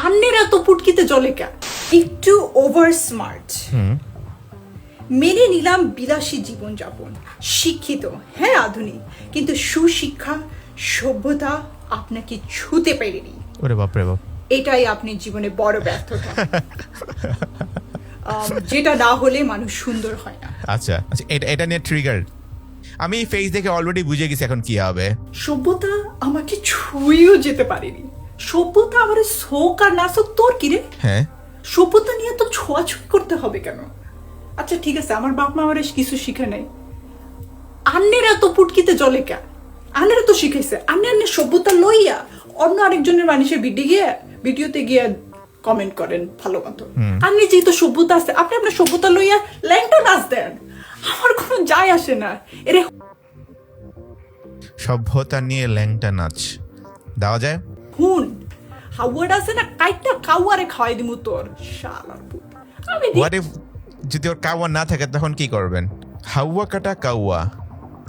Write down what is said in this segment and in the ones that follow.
আন্নের এত পুটকিতে জলে কেন? একটু ওভার স্মার্ট। মেনে নিলাম বিলাসী জীবনযাপন, শিক্ষিত, হ্যাঁ আধুনিক, কিন্তু সুশিক্ষা সভ্যতা আপনাকে ছুতে পারেনি। ওরে বাপ রে বাপ। এটাই আপনার জীবনে বড় ব্যর্থতা। যেটা না হলে মানুষ সুন্দর হয় না। আচ্ছা আচ্ছা, এটা নিয়ে ট্রিগার। আমি ফেস দেখে অলরেডি বুঝে গেছি এখন কি হবে। সভ্যতা আমাকে ছুঁয়েও যেতে পারেনি। সভ্যতা আমার শোক আর না শোক তোর কি রে? হ্যাঁ, সভ্যতা নিয়ে তো ছোঁয়াছুঁই করতে হবে কেন? আচ্ছা ঠিক আছে, আমার বাপ মা আমার কিছু শিখে নাই, আন্নের এত পুটকিতে জলে কেন? আন্নের তো শিখাইছে, আন্নের সভ্যতা লইয়া অন্য আরেকজনের মানুষের ভিডিওতে গিয়ে কমেন্ট করেন ভালো মতো। আন্নের যেহেতু সভ্যতা আছে, আপনি আপনার সভ্যতা লইয়া ল্যাংটা নাচ দেন, আমার কোনো যায় আসে না। এরে সভ্যতা নিয়ে ল্যাংটা নাচ দেওয়া যায়। হুন হাওয়াটা আছে না, কাইটটা কাউয়ারে খাওয়াই দিমু তোর শালার পুত। আমি হোয়াট ইফ যদি ওর কাওয়া না থাকে তখন কি করবেন? হাওয়া কাটা কাওয়া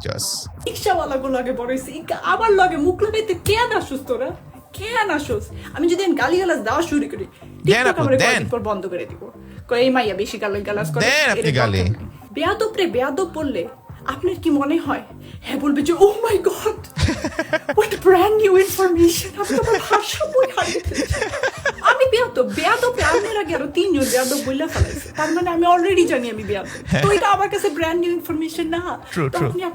জাস। রিক্সাওয়ালা গুলো আগে বড় হয়েছে, আমার লগে মুখ লাগাইতে কেন আসুস তোরা? কেন আসুস? আমি যদি গালিগালাজ দেওয়া শুরু করি, দেন আপু, দেন। পর বন্ধ করে দিব। কই এই মাইয়া বেশি গালাজ করে, দেন আপনি গালি। বেয়াদব রে, বেয়াদব বললে আপনার কি মনে হয়? হ্যাঁ বলবে যে oh my god what brand new information. আমি আমার ভাষা বই হারিয়ে ফেলেছি। আমি বেয়াদব আপনার আগে আরো 3 জন বেয়াদব বইলা ফেলাইছে, তার মানে আমি অলরেডি জানি আমি বেয়াদব। তো এটা আমার কাছে ব্র্যান্ড নিউ ইনফরমেশন না। True, তো true. আপনি